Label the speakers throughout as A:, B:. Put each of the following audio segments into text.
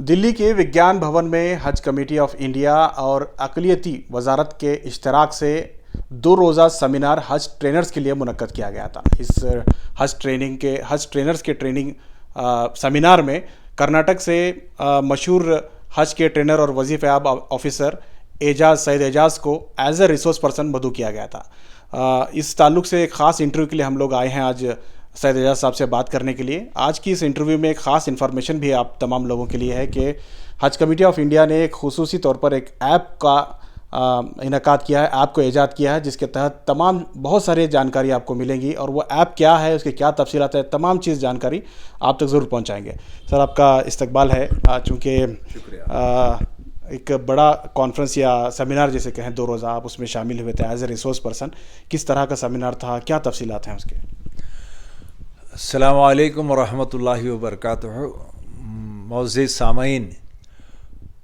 A: दिल्ली के विज्ञान भवन में हज कमेटी ऑफ इंडिया और अक़लियती वजारत के इश्तराक से 2 रोज़ा सेमिनार हज ट्रेनर्स के लिए मुनक्कद किया गया था। इस हज ट्रेनर्स के ट्रेनिंग सेमिनार में कर्नाटक से मशहूर हज के ट्रेनर और वजीफ़ाब ऑफिसर सैयद एजाज को एज ए रिसोर्स पर्सन मदऊ किया गया था। इस ताल्लुक से एक ख़ास इंटरव्यू के लिए हम लोग आए हैं आज सैयद एजाज साहब से बात करने के लिए। आज की इस इंटरव्यू में एक ख़ास इन्फॉर्मेशन भी आप तमाम लोगों के लिए है कि हज कमेटी ऑफ इंडिया ने एक खुसूसी तौर पर एक ऐप का इनकाद किया है, ऐप को ईजाद किया है, जिसके तहत तमाम बहुत सारी जानकारी आपको मिलेंगी। और वो ऐप क्या है, उसके क्या तफसीलात है, तमाम चीज़ जानकारी आप तक ज़रूर पहुँचाएँगे। सर, आपका इस्तकबाल है। चूँकि एक बड़ा कॉन्फ्रेंस या सेमिनार जैसे कहें 2 रोज़ा आप उसमें शामिल हुए थे एज ए रिसोर्स पर्सन, किस तरह का सेमिनार था, क्या तफसीलात हैं उसके?
B: अस्सलामु अलैकुम वरहमतुल्लाहि वबरकातुहू। मुअज़्ज़िज़ सामईन,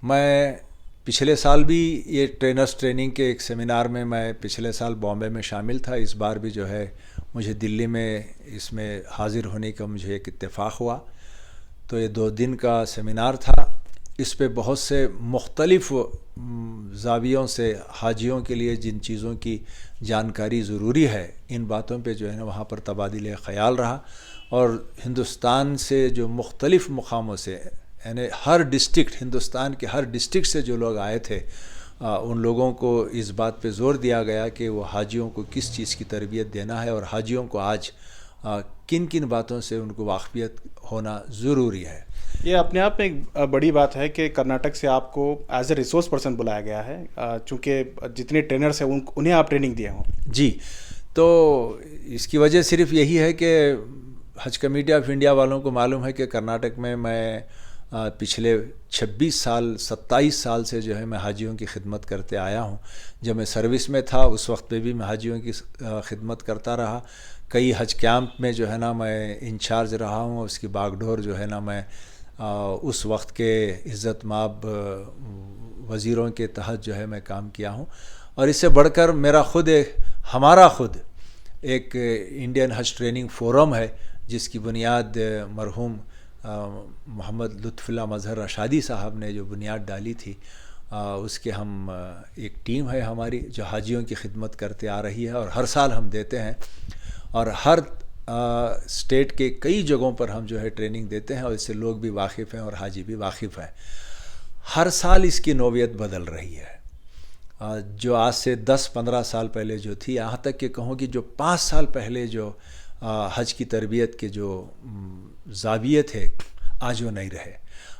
B: मैं पिछले साल भी ये ट्रेनर्स ट्रेनिंग के एक सेमिनार में मैं पिछले साल बॉम्बे में शामिल था। इस बार भी जो है मुझे दिल्ली में इसमें हाज़िर होने का मुझे एक इत्तेफाक हुआ। तो ये 2 दिन का सेमिनार था। इस पे बहुत से मुख्तलिफ़ ज़ावियों से हाजियों के लिए जिन चीज़ों की जानकारी ज़रूरी है, इन बातों पे जो है ना वहाँ पर तबादिले ख़याल रहा। और हिंदुस्तान से जो मुख्तलिफ़ मुकामों से, यानी हर डिस्ट्रिक्ट, हिंदुस्तान के हर डिस्ट्रिक्ट से जो लोग आए थे, उन लोगों को इस बात पे ज़ोर दिया गया कि वो हाजियों को किस चीज़ की तरबियत देना है और हाजियों को आज किन किन बातों से उनको वाक़फ़ियत होना ज़रूरी है।
A: ये अपने आप में एक बड़ी बात है कि कर्नाटक से आपको एज ए रिसोर्स पर्सन बुलाया गया है, चूँकि जितने ट्रेनर्स हैं उन्हें आप ट्रेनिंग दिए हों।
B: जी, तो इसकी वजह सिर्फ यही है कि हज कमेटी ऑफ इंडिया वालों को मालूम है कि कर्नाटक में मैं पिछले 26 साल 27 साल से जो है मैं हाजियों की खिदमत करते आया हूँ। जब मैं सर्विस में था उस वक्त पे भी मैं हाजियों की खिदमत करता रहा। कई हज कैंप में जो है ना मैं इंचार्ज रहा हूँ। उसकी बागडोर जो है ना मैं उस वक्त के इज़्ज़त माब वज़ीरों के तहत जो है मैं काम किया हूँ। और इससे बढ़कर हमारा खुद एक इंडियन हज ट्रेनिंग फ़ोरम है, जिसकी बुनियाद मरहूम मोहम्मद लुत्फ़ुल्लाह मज़हर रशादी साहब ने जो बुनियाद डाली थी। उसके हम एक टीम है हमारी जो हाजियों की खिदमत करते आ रही है और हर साल हम देते हैं। और हर स्टेट के कई जगहों पर हम जो है ट्रेनिंग देते हैं और इससे लोग भी वाकिफ़ हैं और हाजी भी वाकिफ़ हैं। हर साल इसकी नौवियत बदल रही है। जो आज से 10-15 साल पहले जो थी, यहाँ तक कि कहूँ कि जो 5 साल पहले जो हज की तरबियत के जो ज़ाविये थे, आज वो नहीं रहे।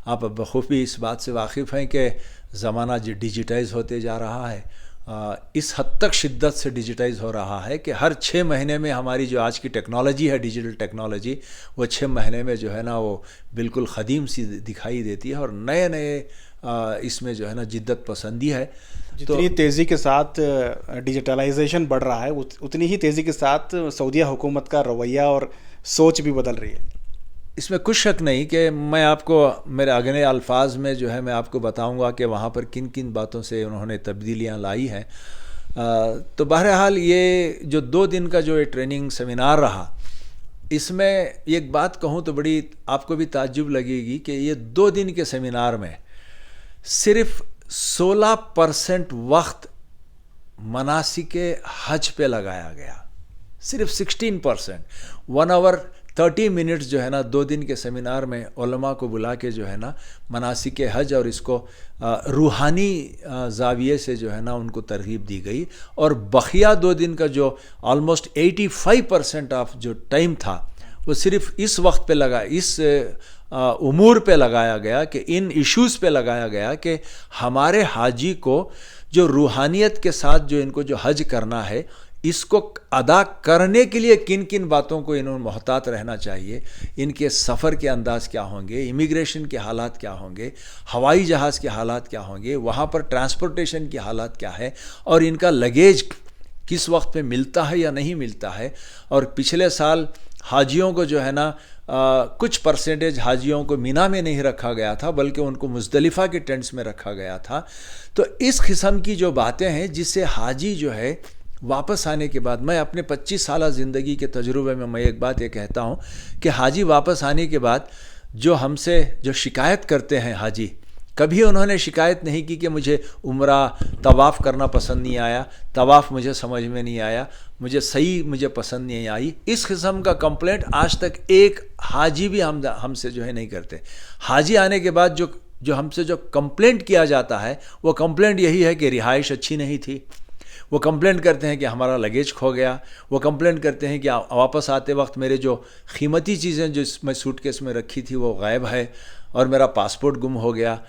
B: आप बखूबी इस बात से वाकिफ़ हैं कि ज़माना जो डिजिटाइज़ होते जा रहा है, इस हद तक शिद्दत से डिजिटाइज़ हो रहा है कि हर 6 महीने में हमारी जो आज की टेक्नोलॉजी है, डिजिटल टेक्नोलॉजी, वो 6 महीने में जो है ना वो बिल्कुल ख़दीम सी दिखाई देती है। और नए नए इसमें जो है ना जिद्दत पसंदी है।
A: जितनी तेज़ी के साथ डिजिटलाइजेशन बढ़ रहा है, उतनी ही तेज़ी के साथ सऊदीया हुकूमत का रवैया और सोच भी बदल रही है।
B: इसमें कुछ शक नहीं कि मैं आपको मेरे अगले अल्फाज में जो है मैं आपको बताऊंगा कि वहाँ पर किन किन बातों से उन्होंने तब्दीलियाँ लाई हैं। तो बहरहाल ये जो 2 दिन का जो ये ट्रेनिंग सेमिनार रहा, इसमें एक बात कहूँ तो बड़ी आपको भी ताज्जुब लगेगी कि ये 2 दिन के सेमिनार में सिर्फ 16% वक्त मनासिके हज पे लगाया गया। सिर्फ 16%, 1 आवर 30 मिनट्स जो है ना 2 दिन के सेमिनार में उलमा को बुला के जो है ना मनासिके हज और इसको रूहानी ज़ाविये से जो है ना उनको तरगीब दी गई। और बकिया 2 दिन का जो ऑलमोस्ट 85% ऑफ जो टाइम था, वो सिर्फ इस वक्त पे लगा, इस उमूर पे लगाया गया कि इन इश्यूज़ पे लगाया गया कि हमारे हाजी को जो रूहानियत के साथ जो इनको जो हज करना है, इसको अदा करने के लिए किन किन बातों को इन्होंने मोहतात रहना चाहिए, इनके सफ़र के अंदाज़ क्या होंगे, इमिग्रेशन के हालात क्या होंगे, हवाई जहाज़ के हालात क्या होंगे, वहाँ पर ट्रांसपोर्टेशन की हालात क्या है, और इनका लगेज किस वक्त पे मिलता है या नहीं मिलता है। और पिछले साल हाजियों को जो है ना कुछ परसेंटेज हाजियों को मीना में नहीं रखा गया था, बल्कि उनको मुज़दलिफ़ा के टेंट्स में रखा गया था। तो इस किस्म की जो बातें हैं, जिससे हाजी जो है वापस आने के बाद, मैं अपने 25 साल ज़िंदगी के तजुर्बे में मैं एक बात ये कहता हूँ कि हाजी वापस आने के बाद जो हमसे जो शिकायत करते हैं हाजी, कभी उन्होंने शिकायत नहीं की कि मुझे उम्रा तवाफ़ करना पसंद नहीं आया, तवाफ़ मुझे समझ में नहीं आया, मुझे पसंद नहीं आई। इस किस्म का कंप्लेंट आज तक एक हाजी भी हमसे जो है नहीं करते। हाजी आने के बाद जो हमसे जो कंप्लेंट किया जाता है वो कंप्लेंट यही है कि रिहाइश अच्छी नहीं थी, वो कंप्लेंट करते हैं कि हमारा लगेज खो गया, वो कंप्लेंट करते हैं कि वापस आते वक्त मेरे जो कीमती चीज़ें जो मैं सूटकेस में रखी थी वो गायब है, और मेरा पासपोर्ट गुम हो गया,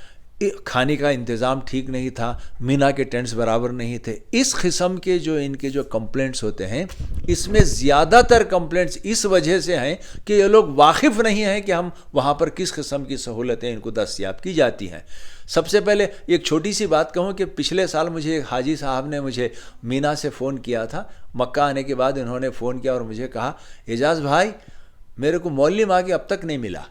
B: खाने का इंतज़ाम ठीक नहीं था, मीना के टेंट्स बराबर नहीं थे। इस किस्म के जो इनके जो कंप्लेंट्स होते हैं, इसमें ज़्यादातर कंप्लेंट्स इस वजह से हैं कि ये लोग वाकिफ़ नहीं हैं कि हम वहाँ पर किस किस्म की सहूलतें इनको दस्तयाब की जाती हैं। सबसे पहले एक छोटी सी बात कहूँ कि पिछले साल मुझे एक हाजी साहब ने मुझे मीना से फ़ोन किया था। मक्का आने के बाद इन्होंने फ़ोन किया और मुझे कहा, एजाज़ भाई मेरे को मौल्लिम आके अब तक नहीं मिला।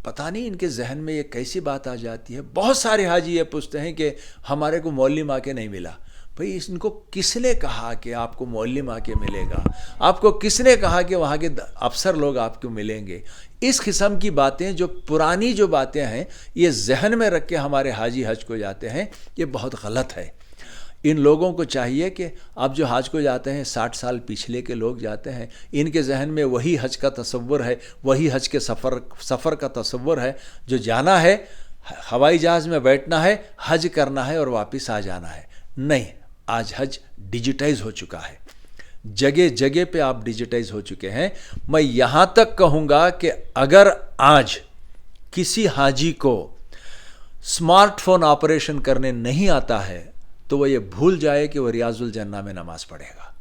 B: पता नहीं इनके जहन में ये कैसी बात आ जाती है। बहुत सारे हाजी ये पूछते हैं कि हमारे को मौल्लिम आके नहीं मिला। भाई इनको किसने कहा कि आपको मौल्लिम आके मिलेगा? आपको किसने कहा कि वहाँ के अफसर लोग आपको मिलेंगे? इस किस्म की बातें, जो पुरानी जो बातें हैं, ये जहन में रख के हमारे हाजी हज को जाते हैं, ये बहुत गलत है। इन लोगों को चाहिए कि अब जो हज को जाते हैं 60 साल पिछले के लोग जाते हैं, इनके जहन में वही हज का तसव्वुर है, वही हज के सफ़र का तसव्वुर है। जो जाना है, हवाई जहाज़ में बैठना है, हज करना है और वापस आ जाना है। नहीं, आज हज डिजिटाइज हो चुका है, जगह जगह पे आप डिजिटाइज हो चुके हैं। मैं यहाँ तक कहूँगा कि अगर आज किसी हाजी को स्मार्टफोन ऑपरेशन करने नहीं आता है तो वह ये भूल जाए कि वह रियाजुल जन्ना में नमाज पढ़ेगा।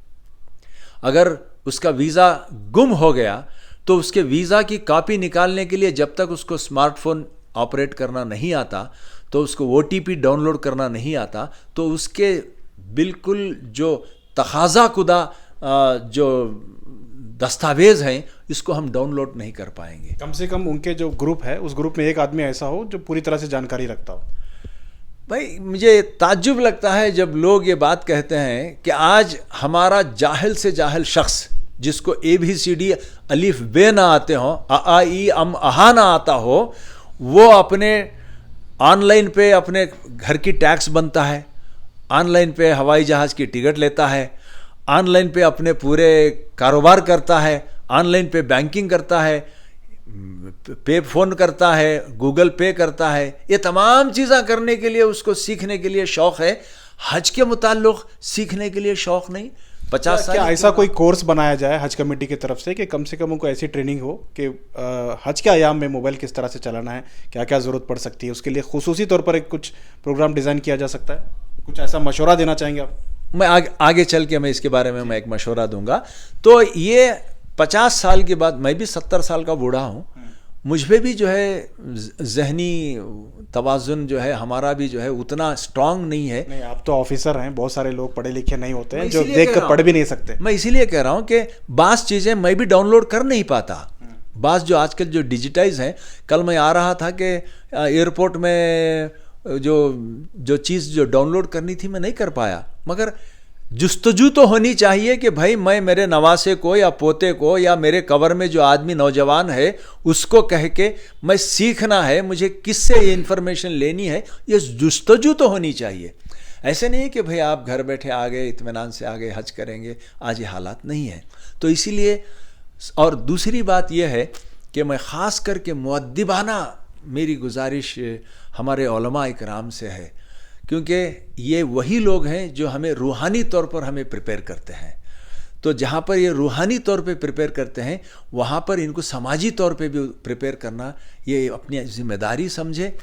B: अगर उसका वीज़ा गुम हो गया तो उसके वीज़ा की कॉपी निकालने के लिए जब तक उसको स्मार्टफोन ऑपरेट करना नहीं आता, तो उसको OTP डाउनलोड करना नहीं आता, तो उसके बिल्कुल जो तकाज़ा कुदा जो दस्तावेज़ हैं, इसको हम डाउनलोड नहीं कर पाएंगे।
A: कम से कम उनके जो ग्रुप है, उस ग्रुप में एक आदमी ऐसा हो जो पूरी तरह से जानकारी रखता हो।
B: भाई मुझे ताज्जुब लगता है जब लोग ये बात कहते हैं कि आज हमारा जाहिल से जाहिल शख्स, जिसको ABCD अलिफ बे ना आते हो, आ ई अम अहा ना आता हो, वो अपने ऑनलाइन पे अपने घर की टैक्स बनता है, ऑनलाइन पे हवाई जहाज़ की टिकट लेता है, ऑनलाइन पे अपने पूरे कारोबार करता है, ऑनलाइन पे बैंकिंग करता है, पे फ़ोन करता है, गूगल पे करता है। ये तमाम चीज़ें करने के लिए उसको सीखने के लिए शौक़ है। हज के मुताल्लिक़ सीखने के लिए शौक़ नहीं। 50 साल
A: क्या ऐसा कोई कोर्स बनाया जाए हज कमेटी की तरफ से कि कम से कम उनको ऐसी ट्रेनिंग हो कि हज के अयाम में मोबाइल किस तरह से चलाना है, क्या क्या ज़रूरत पड़ सकती है, उसके लिए खुसूसी तौर पर एक कुछ प्रोग्राम डिज़ाइन किया जा सकता है? कुछ ऐसा मशवरा देना चाहेंगे आप?
B: मैं आगे चल के मैं इसके बारे में मैं एक मशवरा दूंगा। तो ये 50 साल के बाद, मैं भी 70 साल का बूढ़ा हूँ, मुझ पे भी जो है जहनी तवाज़ुन जो है हमारा भी जो है उतना स्ट्रांग नहीं है।
A: नहीं, आप तो ऑफिसर हैं, बहुत सारे लोग पढ़े लिखे नहीं होते हैं जो देख कर पढ़ भी नहीं सकते।
B: मैं इसीलिए कह रहा हूँ कि बाज़ चीज़ें मैं भी डाउनलोड कर नहीं पाता। बाज़ जो आजकल जो डिजिटाइज हैं, कल मैं आ रहा था कि एयरपोर्ट में जो चीज़ जो डाउनलोड करनी थी मैं नहीं कर पाया। मगर जुस्तजू तो होनी चाहिए कि भाई मैं मेरे नवासे को या पोते को या मेरे कवर में जो आदमी नौजवान है उसको कह के मैं सीखना है, मुझे किससे ये इन्फॉर्मेशन लेनी है, ये जुस्तजू तो होनी चाहिए। ऐसे नहीं कि भाई आप घर बैठे आ गए, इत्मीनान से आ गए, हज करेंगे। आज ये हालात नहीं है। तो इसीलिए, और दूसरी बात यह है कि मैं ख़ास करके मुअद्दिबाना मेरी गुजारिश हमारे उलमा इकराम से है, क्योंकि ये वही लोग हैं जो हमें रूहानी तौर पर हमें प्रिपेयर करते हैं। तो जहाँ पर ये रूहानी तौर पे प्रिपेयर करते हैं, वहाँ पर इनको समाजी तौर पे भी प्रिपेयर करना ये अपनी जिम्मेदारी समझे।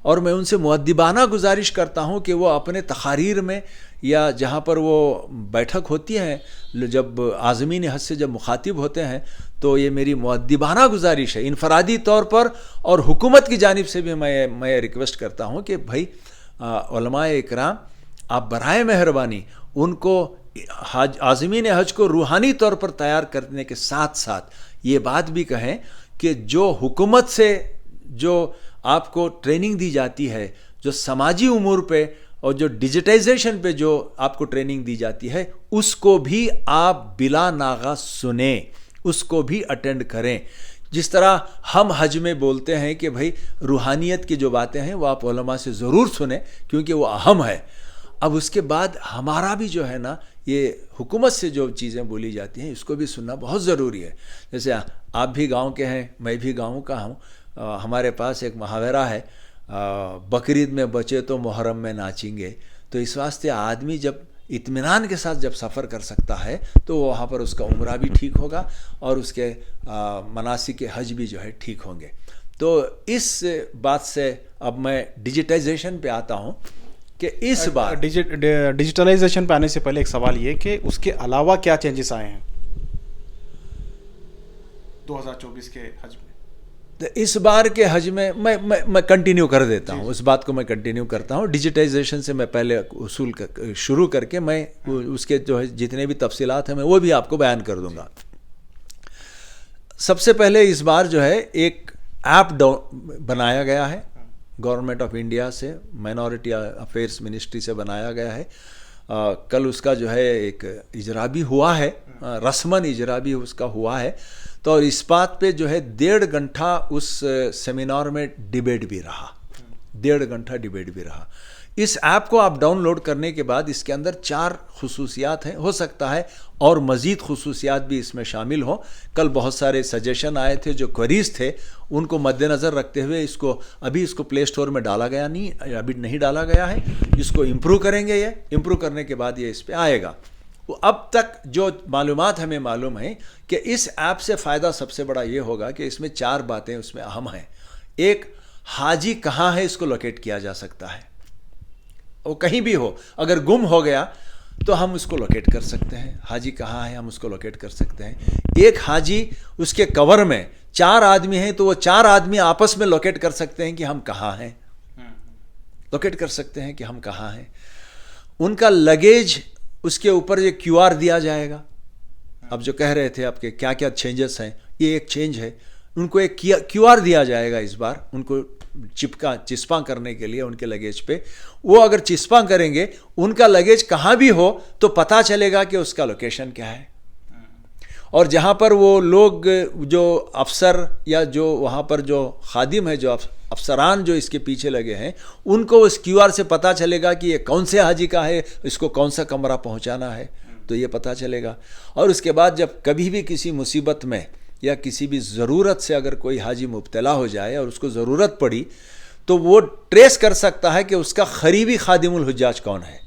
B: और मैं उनसे मुअद्दिबाना गुजारिश करता हूँ कि वो अपने तकारीर में या जहाँ पर वो बैठक होती है, जब आज़मीन हज से जब मुखातिब होते हैं, तो ये मेरी मुअद्दिबाना गुजारिश है इनफरादी तौर पर, और हुकूमत की जानिब से भी मैं रिक्वेस्ट करता हूँ कि भाई उलमाए इकराम, आप बराए मेहरबानी उनको आज़मीन हज को रूहानी तौर पर तैयार करने के साथ साथ ये बात भी कहें कि जो हुकूमत से जो आपको ट्रेनिंग दी जाती है, जो समाजी उमूर पे और जो डिजिटाइजेशन पे जो आपको ट्रेनिंग दी जाती है, उसको भी आप बिला नागा सुने, उसको भी अटेंड करें। जिस तरह हम हज में बोलते हैं कि भाई रूहानियत की जो बातें हैं वो आप उलमा से ज़रूर सुने क्योंकि वो अहम है। अब उसके बाद हमारा भी जो है ना ये हुकूमत से जो चीज़ें बोली जाती हैं इसको भी सुनना बहुत ज़रूरी है। जैसे आप भी गांव के हैं, मैं भी गांव का हूँ। हमारे पास एक मुहावरा है, बकरीद में बचे तो मुहर्रम में नाचेंगे। तो इस वास्ते आदमी जब इत्मीनान के साथ जब सफ़र कर सकता है तो वहाँ पर उसका उम्रा भी ठीक होगा और उसके मनासिक हज भी जो है ठीक होंगे। तो इस बात से अब मैं डिजिटाइजेशन पे आता हूँ कि इस बार
A: डिजिटलाइजेशन पे आने से पहले एक सवाल ये कि उसके अलावा क्या चेंजेस आए हैं 2024 के हज में।
B: तो इस बार के हज में मैं कंटिन्यू कर देता हूँ, उस बात को मैं कंटिन्यू करता हूँ। डिजिटाइजेशन से मैं पहले शुरू करके मैं उसके जो है जितने भी तफसीलात हैं मैं वो भी आपको बयान कर दूंगा। सबसे पहले इस बार जो है एक ऐप बनाया गया है गवर्नमेंट ऑफ इंडिया से, माइनॉरिटी अफेयर्स मिनिस्ट्री से बनाया गया है। कल उसका जो है एक इजरा भी हुआ है, रस्मन इजरा भी उसका हुआ है। तो और इस बात पे जो है 1.5 घंटा उस सेमिनार में डिबेट भी रहा, 1.5 घंटा डिबेट भी रहा। इस ऐप को आप डाउनलोड करने के बाद इसके अंदर 4 खुसूसियात हैं, हो सकता है और मज़ीद खुसूसियात भी इसमें शामिल हों। कल बहुत सारे सजेशन आए थे, जो क्वेरीज थे उनको मद्देनज़र रखते हुए इसको प्ले स्टोर में डाला गया नहीं, अभी नहीं डाला गया है। इसको इम्प्रूव करेंगे, ये इम्प्रूव करने के बाद ये इस पर आएगा। अब तक जो मालूमात हमें मालूम है कि इस ऐप से फ़ायदा सबसे बड़ा ये होगा कि इसमें 4 बातें उसमें अहम हैं। एक, हाजी कहाँ है इसको लोकेट किया जा सकता है, वो कहीं भी हो, अगर गुम हो गया तो हम उसको लोकेट कर सकते हैं। हाजी कहाँ है हम उसको लोकेट कर सकते हैं। एक हाजी, उसके कवर में 4 आदमी हैं तो वो 4 आदमी आपस में लोकेट कर सकते हैं कि हम कहाँ हैं, लोकेट कर सकते हैं कि हम कहाँ हैं। उनका लगेज, उसके ऊपर ये QR दिया जाएगा। अब जो कह रहे थे आपके क्या क्या चेंजेस हैं, ये एक चेंज है। उनको एक QR दिया जाएगा इस बार, उनको चिस्पा करने के लिए उनके लगेज पे। वो अगर चिस्पा करेंगे, उनका लगेज कहाँ भी हो तो पता चलेगा कि उसका लोकेशन क्या है। और जहाँ पर वो लोग, जो अफसर या जो वहाँ पर जो खादिम है, जो अफसरान जो इसके पीछे लगे हैं, उनको उस QR से पता चलेगा कि ये कौन से हाजी का है, इसको कौन सा कमरा पहुँचाना है, तो ये पता चलेगा। और उसके बाद जब कभी भी किसी मुसीबत में या किसी भी ज़रूरत से अगर कोई हाजी मुब्तला हो जाए और उसको ज़रूरत पड़ी, तो वो ट्रेस कर सकता है कि उसका ख़रीबी खादिमुल हुज्जाज कौन है।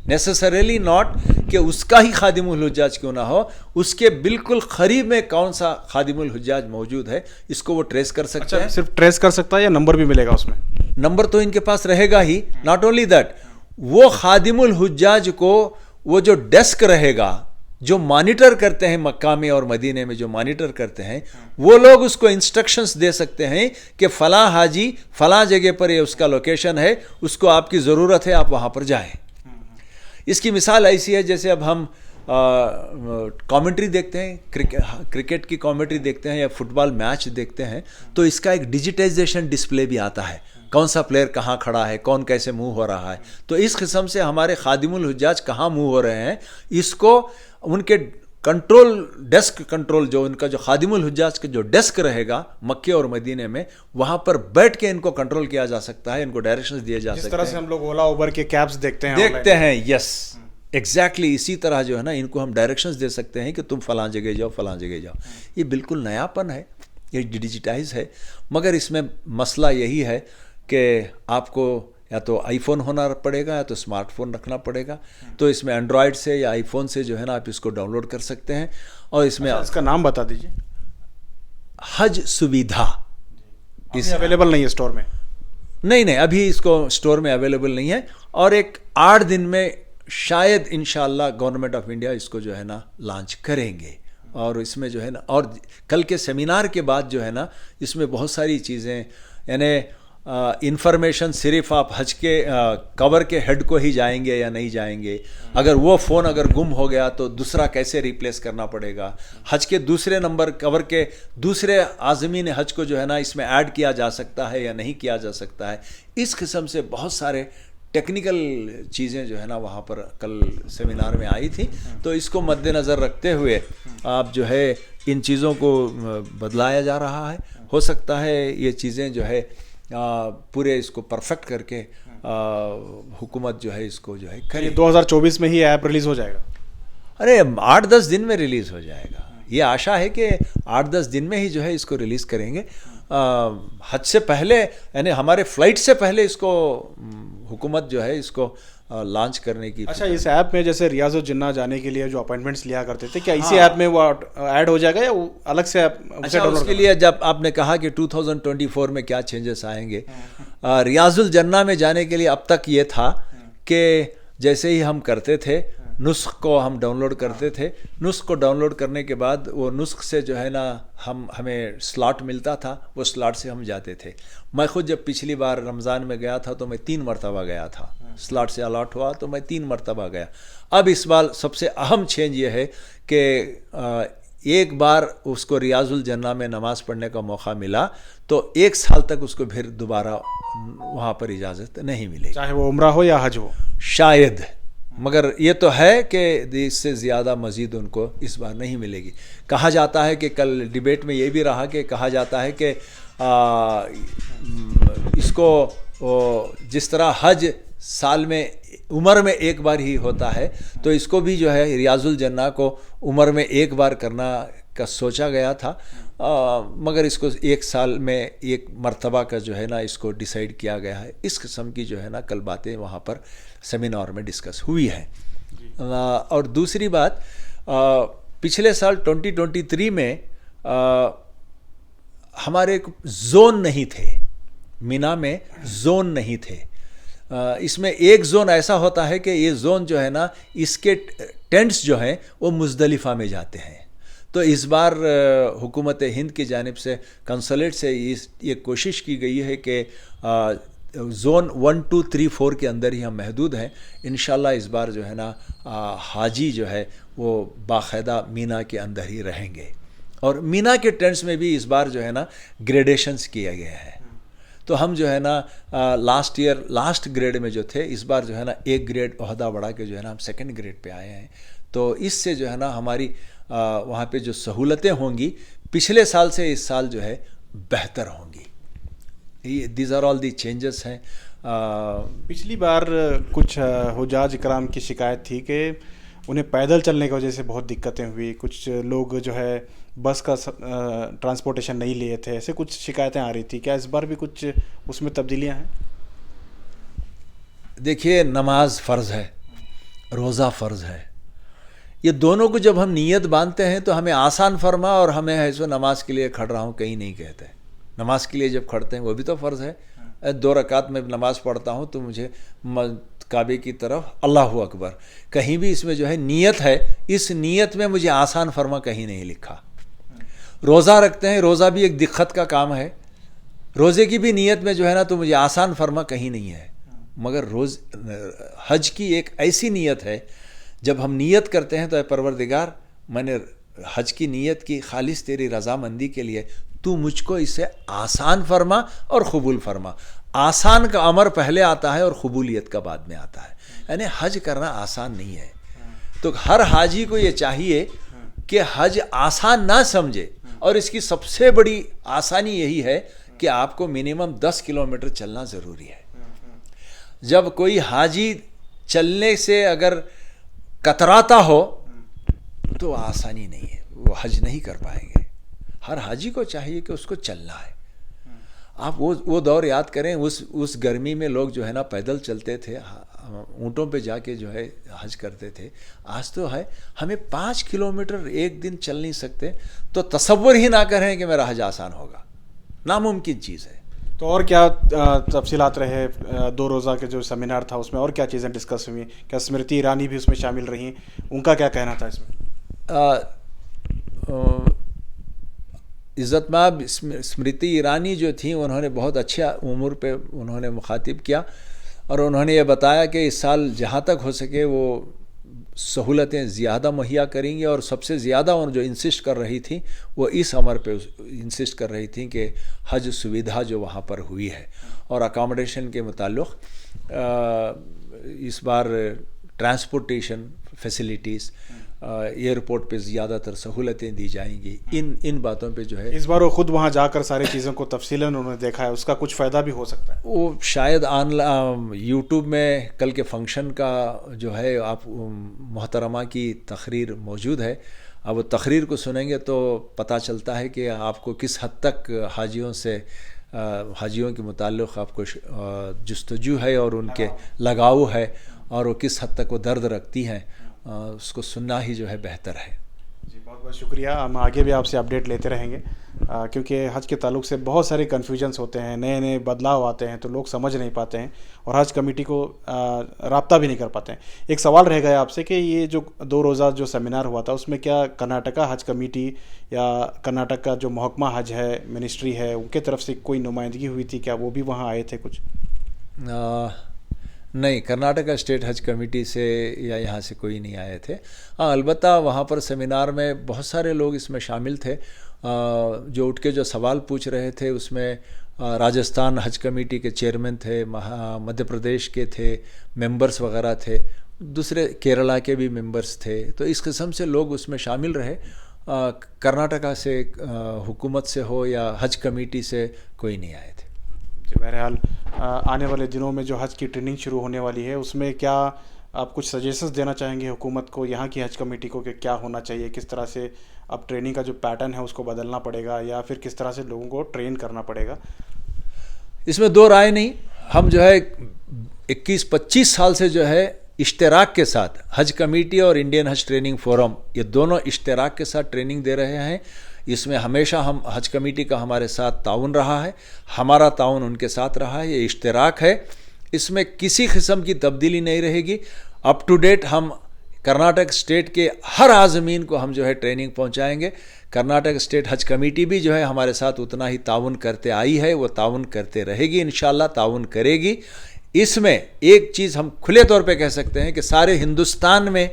B: नेसेसरीली नॉट कि उसका ही खादिमुल हुज्जाज क्यों ना हो, उसके बिल्कुल करीब में कौन सा खादिमुल हुज्जाज मौजूद है, इसको वो ट्रेस कर सकते हैं।
A: सिर्फ ट्रेस कर सकता है या नंबर भी मिलेगा उसमें?
B: नंबर तो इनके पास रहेगा ही। नॉट ओनली दैट, वो खादिमुल हुज्जाज को वो जो डेस्क रहेगा, जो मॉनिटर करते हैं मक्का में और मदीने में, जो मॉनिटर करते हैं, वो लोग उसको इंस्ट्रक्शंस दे सकते हैं कि फ़लाँ हाजी फ़लाँ जगह पर ये उसका लोकेशन है, उसको आपकी ज़रूरत है, आप वहाँ पर जाएं। इसकी मिसाल ऐसी है जैसे अब हम कमेंट्री देखते हैं, क्रिकेट की कमेंट्री देखते हैं या फुटबॉल मैच देखते हैं, तो इसका एक डिजिटाइजेशन डिस्प्ले भी आता है, कौन सा प्लेयर कहाँ खड़ा है, कौन कैसे मूव हो रहा है। तो इस किस्म से हमारे खादिमुल हुज्जाज कहाँ मूव हो रहे हैं, इसको उनके कंट्रोल डेस्क कंट्रोल, जो उनका जो खादिमुल हुज्जाज का जो डेस्क रहेगा मक्के और मदीने में, वहाँ पर बैठ के इनको कंट्रोल किया जा सकता है, इनको डायरेक्शंस दिए जा सकते हैं।
A: जिस तरह से हम लोग ओला उबर के कैब्स देखते
B: हैं, यस एग्जैक्टली इसी तरह जो है ना, इनको हम डायरेक्शंस दे सकते हैं कि तुम फलां जगह जाओ, फलां जगह जाओ। ये बिल्कुल नयापन है, ये डिजिटाइज है। मगर इसमें मसला यही है कि आपको या तो आईफोन होना पड़ेगा या तो स्मार्टफोन रखना पड़ेगा। तो इसमें एंड्रॉयड से या आईफोन से जो है ना आप इसको डाउनलोड कर सकते हैं। और इसमें
A: इसका नाम बता दीजिए।
B: हज सुविधा।
A: इस अवेलेबल नहीं है स्टोर में?
B: नहीं, अभी इसको स्टोर में अवेलेबल नहीं है। और एक 8 दिन में शायद इंशाल्लाह गवर्नमेंट ऑफ इंडिया इसको जो है ना लॉन्च करेंगे। और इसमें जो है ना, और कल के सेमिनार के बाद जो है ना, इसमें बहुत सारी चीज़ें, यानी इंफॉर्मेशन सिर्फ आप हज के कवर के हेड को ही जाएंगे या नहीं जाएंगे, अगर वो फ़ोन अगर गुम हो गया तो दूसरा कैसे रिप्लेस करना पड़ेगा, हज के दूसरे नंबर कवर के दूसरे आज़मीन हज को जो है ना इसमें ऐड किया जा सकता है या नहीं किया जा सकता है। इस किस्म से बहुत सारे टेक्निकल चीज़ें जो है ना वहाँ पर कल सेमिनार में आई थी। तो इसको मद्देनज़र रखते हुए आप जो है इन चीज़ों को बदलाया जा रहा है। हो सकता है ये चीज़ें जो है पूरे इसको परफेक्ट करके हुकूमत जो है इसको जो है करे।
A: 2024 में ही ऐप रिलीज हो जाएगा?
B: अरे 8-10 दिन में रिलीज़ हो जाएगा। ये आशा है कि 8-10 दिन में ही जो है इसको रिलीज़ करेंगे। हज से पहले यानी हमारे फ्लाइट से पहले इसको हुकूमत जो है इसको लॉन्च करने की।
A: अच्छा, इस ऐप में जैसे रियाजुल जिन्ना जाने के लिए जो अपॉइंटमेंट्स लिया करते थे, क्या इसी ऐप में वो ऐड हो जाएगा या वो अलग से ऐप?
B: अच्छा, उसके लिए जब आपने कहा कि 2024 में क्या चेंजेस आएंगे, रियाजुल जन्ना में जाने के लिए अब तक ये था कि जैसे ही हम करते थे नुस्ख को हम डाउनलोड करते थे, नुस्ख को डाउनलोड करने के बाद वो नुस्ख से जो है ना हमें स्लॉट मिलता था, वो स्लॉट से हम जाते थे। मैं खुद जब पिछली बार रमज़ान में गया था तो मैं 3 मरतबा गया था, स्लॉट से अलॉट हुआ तो मैं 3 मरतबा गया। अब इस बार सबसे अहम चेंज ये है कि एक बार उसको रियाजुल जन्ना में नमाज़ पढ़ने का मौका मिला तो 1 साल तक उसको फिर दोबारा वहाँ पर इजाज़त नहीं मिलेगी,
A: चाहे वो उम्रा हो या हज हो
B: शायद। मगर ये तो है कि इससे ज़्यादा मज़ीद उनको इस बार नहीं मिलेगी। कहा जाता है कि कल डिबेट में ये भी रहा कि कहा जाता है कि इसको जिस तरह हज साल में उम्र में एक बार ही होता है, तो इसको भी जो है रियाजुल जन्ना को उम्र में एक बार करना का सोचा गया था, मगर इसको 1 साल में 1 मरतबा का जो है ना इसको डिसाइड किया गया है। इस किस्म की जो है ना कल बातें वहाँ पर सेमिनार में डिस्कस हुई है। और दूसरी बात, पिछले साल 2023 में हमारे जोन नहीं थे, मीना में जोन नहीं थे। इसमें एक जोन ऐसा होता है कि ये जोन जो है ना इसके टेंट्स जो हैं वो मुज़दलिफ़ा में जाते हैं। तो इस बार हुकूमत हिंद की जानिब से कंसुलेट से ये कोशिश की गई है कि ज़ोन 1, 2, 3, 4 के अंदर ही हम महदूद हैं। इंशाल्लाह इस बार जो है ना हाजी जो है वो बाकायदा मीना के अंदर ही रहेंगे। और मीना के टेंट्स में भी इस बार जो है ना ग्रेडेशंस किए गए हैं। तो हम जो है ना लास्ट ईयर लास्ट ग्रेड में जो थे, इस बार जो है ना 1 ग्रेड ओहदा बढ़ा के जो है ना हम 2nd ग्रेड पे आए हैं। तो इससे जो है ना हमारी वहाँ पे जो सहूलतें होंगी पिछले साल से इस साल जो है बेहतर होंगी। ये these are all the changes हैं।
A: पिछली बार कुछ हुजाज इकराम की शिकायत थी कि उन्हें पैदल चलने की वजह से बहुत दिक्कतें हुई, कुछ लोग जो है बस का ट्रांसपोर्टेशन नहीं लिए थे, ऐसे कुछ शिकायतें आ रही थी। क्या इस बार भी कुछ उसमें तब्दीलियां हैं?
B: देखिए, नमाज फ़र्ज़ है, रोज़ा फ़र्ज़ है। ये दोनों को जब हम नीयत बांधते हैं तो हमें आसान फरमा और हमें ऐसो नमाज के लिए खड़ रहा हूँ कहीं नहीं कहते। नमाज के लिए जब खड़ते हैं वो भी तो फ़र्ज़ है। 2 रकात में नमाज़ पढ़ता हूँ तो मुझे काबे की तरफ अल्लाहु अकबर, कहीं भी इसमें जो है नीयत है, इस नीयत में मुझे आसान फरमा कहीं नहीं लिखा। रोज़ा रखते हैं, रोज़ा भी एक दिक्कत का काम है, रोज़े की भी नीयत में जो है ना तो मुझे आसान फरमा कहीं नहीं है। मगर हज की एक ऐसी नीयत है, जब हम नीयत करते हैं तो ऐ परवरदिगार, मैंने हज की नीयत की खालिस तेरी रज़ामंदी के लिए, तू मुझको इसे आसान फरमा और क़बूल फरमा। आसान का अमर पहले आता है और क़बूलियत का बाद में आता है। यानी हज करना आसान नहीं है। तो हर हाजी को ये चाहिए कि हज आसान ना समझे, और इसकी सबसे बड़ी आसानी यही है कि आपको मिनिमम 10 किलोमीटर चलना ज़रूरी है। जब कोई हाजी चलने से अगर कतराता हो तो आसानी नहीं है, वो हज नहीं कर पाएंगे। हर हाजी को चाहिए कि उसको चलना है। आप वो दौर याद करें, उस गर्मी में लोग जो है ना पैदल चलते थे, ऊँटों पे जाके जो है हज करते थे। आज तो है हमें 5 किलोमीटर एक दिन चल नहीं सकते, तो तसव्वुर ही ना करें कि मेरा हज आसान होगा, नामुमकिन चीज़ है।
A: तो और क्या तफसीलात रहे 2 रोज़ा के जो सेमिनार था उसमें, और क्या चीज़ें डिस्कस हुई? क्या स्मृति ईरानी भी उसमें शामिल रही? उनका क्या कहना था इसमें?
B: इज़्ज़तमाब स्मृति ईरानी जो थी, उन्होंने बहुत अच्छा उम्र पे उन्होंने मुखातिब किया, और उन्होंने ये बताया कि इस साल जहाँ तक हो सके वो सहूलतें ज़्यादा मुहैया करेंगी। और सबसे ज़्यादा उन जो इंसिस्ट कर रही थी वो इस अमर पे इंसिस्ट कर रही थी कि हज सुविधा जो वहाँ पर हुई है, और अकोमोडेशन के मुताल्लिक़ इस बार ट्रांसपोर्टेशन फैसिलिटीज़ एयरपोर्ट पे ज़्यादातर सहूलतें दी जाएंगी। इन बातों पे जो है,
A: इस बार वो खुद वहाँ जाकर सारी चीज़ों को तफसीलन उन्होंने देखा है, उसका कुछ फ़ायदा भी हो सकता है।
B: वो शायद यूट्यूब में कल के फंक्शन का जो है आप मोहतरमा की तकरीर मौजूद है। अब वो तकरीर को सुनेंगे तो पता चलता है कि आपको किस हद तक हाजियों के मुताल्लिक़ आपको जुस्तजू है और उनके लगाव है, और वो किस हद तक वो दर्द रखती हैं, उसको सुनना ही जो है बेहतर है।
A: जी, बहुत बहुत शुक्रिया। हम आगे भी आपसे अपडेट लेते रहेंगे, क्योंकि हज के ताल्लुक़ से बहुत सारे कन्फ्यूजन्स होते हैं, नए नए बदलाव आते हैं, तो लोग समझ नहीं पाते हैं और हज कमेटी को राब्ता भी नहीं कर पाते हैं। एक सवाल रह गया आपसे कि ये जो 2 रोज़ा जो सेमिनार हुआ था, उसमें क्या कर्नाटका हज कमेटी या कर्नाटक का जो महकमा हज है, मिनिस्ट्री है, उनके तरफ से कोई नुमाइंदगी हुई थी? क्या वो भी वहाँ आए थे कुछ?
B: नहीं, कर्नाटका स्टेट हज कमेटी से या यहाँ से कोई नहीं आए थे। हाँ, अलबत्ता वहाँ पर सेमिनार में बहुत सारे लोग इसमें शामिल थे जो उठ के जो सवाल पूछ रहे थे। उसमें राजस्थान हज कमेटी के चेयरमैन थे, मध्य प्रदेश के थे, मेंबर्स वगैरह थे, दूसरे केरला के भी मेंबर्स थे। तो इस किस्म से लोग उसमें शामिल रहे। कर्नाटका से हुकूमत से हो या हज कमेटी से कोई नहीं आए थे।
A: बहरहाल आने वाले दिनों में जो हज की ट्रेनिंग शुरू होने वाली है, उसमें क्या आप कुछ सजेशंस देना चाहेंगे हुकूमत को, यहाँ की हज कमेटी को, कि क्या होना चाहिए, किस तरह से अब ट्रेनिंग का जो पैटर्न है उसको बदलना पड़ेगा या फिर किस तरह से लोगों को ट्रेन करना पड़ेगा?
B: इसमें दो राय नहीं। हम जो है 21-25 साल से जो है इश्तराक के साथ हज कमेटी और इंडियन हज ट्रेनिंग फोरम, ये दोनों इश्तराक के साथ ट्रेनिंग दे रहे हैं। इसमें हमेशा हम हज कमेटी का हमारे साथ ताउन रहा है, हमारा ताउन उनके साथ रहा है। ये इश्तराक है, इसमें किसी किस्म की तब्दीली नहीं रहेगी। अप टू डेट हम कर्नाटक स्टेट के हर आज़मीन को हम जो है ट्रेनिंग पहुंचाएंगे। कर्नाटक स्टेट हज कमेटी भी जो है हमारे साथ उतना ही ताउन करते आई है, वो ताउन करते रहेगी, इंशाल्लाह ताउन करेगी। इसमें एक चीज़ हम खुले तौर पे कह सकते हैं कि सारे हिंदुस्तान में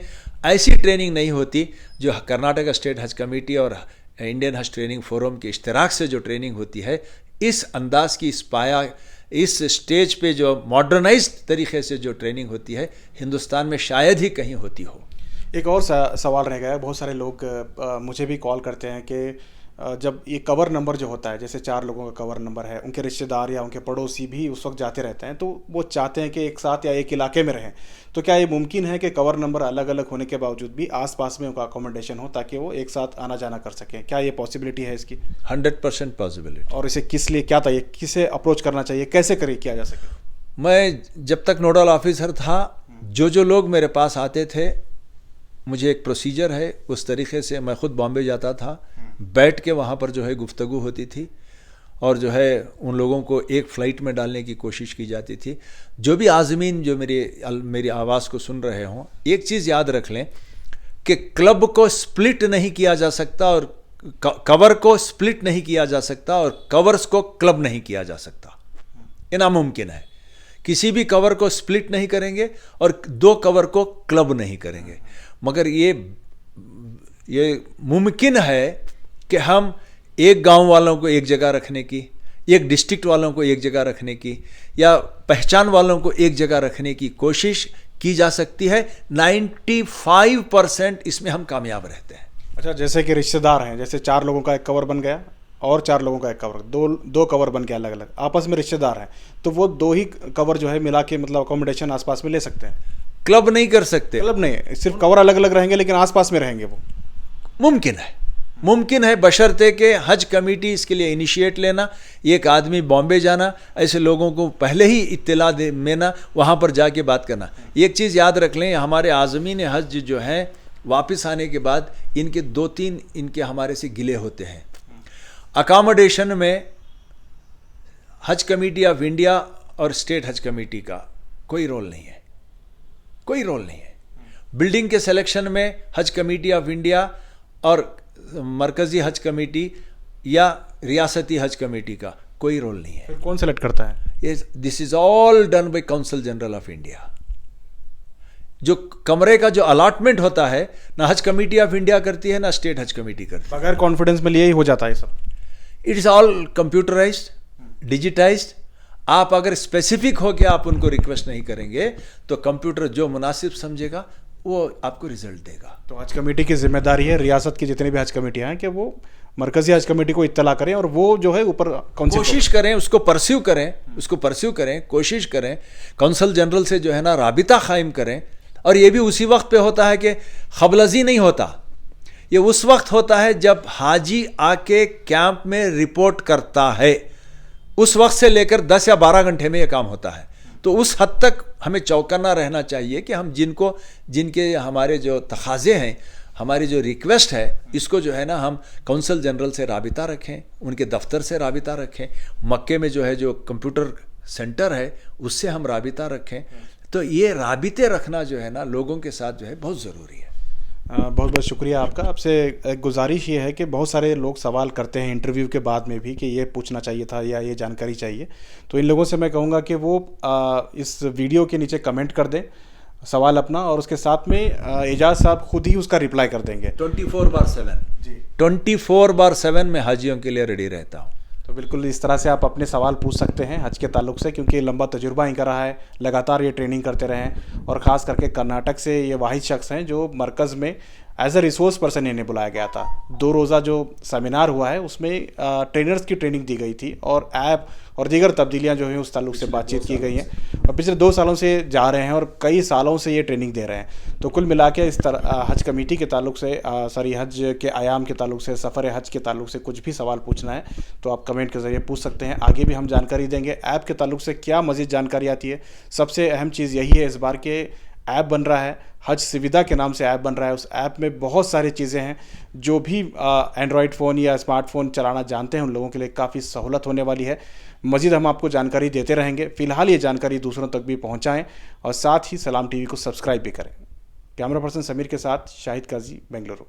B: ऐसी ट्रेनिंग नहीं होती जो कर्नाटक स्टेट हज कमेटी और इंडियन हज ट्रेनिंग फोरम के इश्तराक से जो ट्रेनिंग होती है, इस अंदाज की, इस पाया, इस स्टेज पे जो मॉडर्नाइज्ड तरीके से जो ट्रेनिंग होती है, हिंदुस्तान में शायद ही कहीं होती हो।
A: एक और सवाल रह गया है। बहुत सारे लोग मुझे भी कॉल करते हैं कि जब ये कवर नंबर जो होता है, जैसे 4 लोगों का कवर नंबर है, उनके रिश्तेदार या उनके पड़ोसी भी उस वक्त जाते रहते हैं, तो वो चाहते हैं कि एक साथ या एक इलाके में रहें। तो क्या ये मुमकिन है कि कवर नंबर अलग अलग होने के बावजूद भी आसपास में उनका अकोमोडेशन हो, ताकि वो एक साथ आना जाना कर सकें? क्या ये पॉसिबिलिटी है इसकी?
B: 100% पॉसिबिलिटी।
A: और इसे किस लिए, क्या चाहिए, किसे अप्रोच करना चाहिए, कैसे किया जा सके?
B: मैं जब तक नोडल ऑफिसर था, जो लोग मेरे पास आते थे, मुझे एक प्रोसीजर है, उस तरीके से मैं ख़ुद बॉम्बे जाता था, बैठ के वहाँ पर जो है गुफ्तगू होती थी और जो है उन लोगों को एक फ़्लाइट में डालने की कोशिश की जाती थी। जो भी आज़मीन जो मेरी आवाज़ को सुन रहे हों, एक चीज़ याद रख लें कि क्लब को स्प्लिट नहीं किया जा सकता और कवर को स्प्लिट नहीं किया जा सकता और कवर्स को क्लब नहीं किया जा सकता। ये नामुमकिन है। किसी भी कवर को स्प्लिट नहीं करेंगे और 2 कवर को क्लब नहीं करेंगे। मगर ये मुमकिन है कि हम एक गांव वालों को एक जगह रखने की, एक डिस्ट्रिक्ट वालों को एक जगह रखने की, या पहचान वालों को एक जगह रखने की कोशिश की जा सकती है। 95% इसमें हम कामयाब रहते हैं।
A: अच्छा, जैसे कि रिश्तेदार हैं, जैसे 4 लोगों का एक कवर बन गया और 4 लोगों का एक कवर, दो कवर बन गया अलग अलग, आपस में रिश्तेदार हैं, तो वो 2 ही कवर जो है मिला के मतलब अकोमोडेशन आसपास में ले सकते हैं।
B: क्लब नहीं कर सकते।
A: क्लब नहीं, सिर्फ कवर अलग अलग रहेंगे लेकिन आसपास में रहेंगे। वो मुमकिन है बशर्ते कि हज कमेटी इसके लिए इनिशिएट लेना, एक आदमी बॉम्बे जाना, ऐसे लोगों को पहले ही इत्तला देना, वहाँ पर जाके बात करना। एक चीज़ याद रख लें, हमारे आज़मीन हज जो हैं वापस आने के बाद इनके 2-3 इनके हमारे से गिले होते हैं। अकामोडेशन में हज कमेटी ऑफ इंडिया और स्टेट हज कमेटी का कोई रोल नहीं है, कोई रोल नहीं है। बिल्डिंग के सिलेक्शन में हज कमेटी ऑफ इंडिया और मरकज़ी हज कमेटी या रियासती हज कमेटी का कोई रोल नहीं है। फिर कौन सेलेक्ट करता है?
B: This is all done by council general of India. जो कमरे का जो अलॉटमेंट होता है, ना हज कमेटी ऑफ इंडिया करती है ना स्टेट हज कमेटी करती है।
A: बगैर कॉन्फिडेंस में लिए ही हो जाता है सब।
B: It is all computerised, digitised. आप अगर स्पेसिफिक हो के आप उनको रिक्वेस्ट नहीं करेंगे तो कंप्यूटर जो मुनासिब समझेगा वो आपको रिजल्ट देगा।
A: तो हज कमेटी की जिम्मेदारी है, रियासत की जितनी भी हज कमेटियाँ हैं, कि वो मरकजी हज कमेटी को इत्तला करें और वो जो है ऊपर
B: कोशिश करें, उसको परस्यू करें, कोशिश करें, कौंसल जनरल से जो है ना राबिता कायम करें। और ये भी उसी वक्त पे होता है कि खबलजी नहीं होता, ये उस वक्त होता है जब हाजी आके कैंप में रिपोर्ट करता है, उस वक्त से लेकर 10 या 12 घंटे में ये काम होता है। तो उस हद तक हमें चौकन्ना रहना चाहिए कि हम जिनके हमारे जो तकाजे हैं, हमारी जो रिक्वेस्ट है, इसको जो है ना हम कौंसल जनरल से राबिता रखें, उनके दफ्तर से राबिता रखें, मक्के में जो है जो कंप्यूटर सेंटर है उससे हम राबिता रखें। तो ये राबिते रखना जो है ना लोगों के साथ जो है बहुत ज़रूरी है।
A: बहुत बहुत शुक्रिया आपका। आपसे एक गुजारिश ये है कि बहुत सारे लोग सवाल करते हैं इंटरव्यू के बाद में भी कि ये पूछना चाहिए था या ये जानकारी चाहिए, तो इन लोगों से मैं कहूँगा कि वो इस वीडियो के नीचे कमेंट कर दें सवाल अपना, और उसके साथ में एजाज साहब खुद ही उसका रिप्लाई कर देंगे
B: 24/7 जी, 24/7 मैं हाजियों के लिए रेडी रहता हूँ।
A: तो बिल्कुल इस तरह से आप अपने सवाल पूछ सकते हैं हज के ताल्लुक से, क्योंकि लंबा तजुर्बा इनका रहा है, लगातार ये ट्रेनिंग करते रहे हैं, और ख़ास करके कर्नाटक से ये वाहिद शख्स हैं जो मरकज़ में एज ए रिसोर्स पर्सन इन्हें बुलाया गया था। 2 रोज़ा जो सेमिनार हुआ है उसमें ट्रेनर्स की ट्रेनिंग दी गई थी, और ऐप और दीगर तब्दीलियाँ जो हैं उस ताल्लुक से बातचीत की गई हैं, और पिछले 2 सालों से जा रहे हैं और कई सालों से ये ट्रेनिंग दे रहे हैं। तो कुल मिला के इस तरह हज कमेटी के ताल्लुक से, सॉरी हज के आयाम के ताल्लुक से, सफ़र हज के ताल्लुक से कुछ भी सवाल पूछना है तो आप कमेंट के ज़रिए पूछ सकते हैं। आगे भी हम जानकारी देंगे ऐप के ताल्लुक से क्या मज़ीद जानकारी आती है। सबसे अहम चीज़ यही है इस बार के ऐप बन रहा है, हज सुविधा के नाम से ऐप बन रहा है। उस ऐप में बहुत सारी चीज़ें हैं जो भी एंड्रॉयड फ़ोन या स्मार्टफोन चलाना जानते हैं उन लोगों के लिए काफ़ी सहूलत होने वाली है। मज़ीद हम आपको जानकारी देते रहेंगे। फ़िलहाल ये जानकारी दूसरों तक भी पहुंचाएं और साथ ही सलाम टीवी को सब्सक्राइब भी करें। कैमरा पर्सन समीर के साथ शाहिद काजी, बेंगलुरु।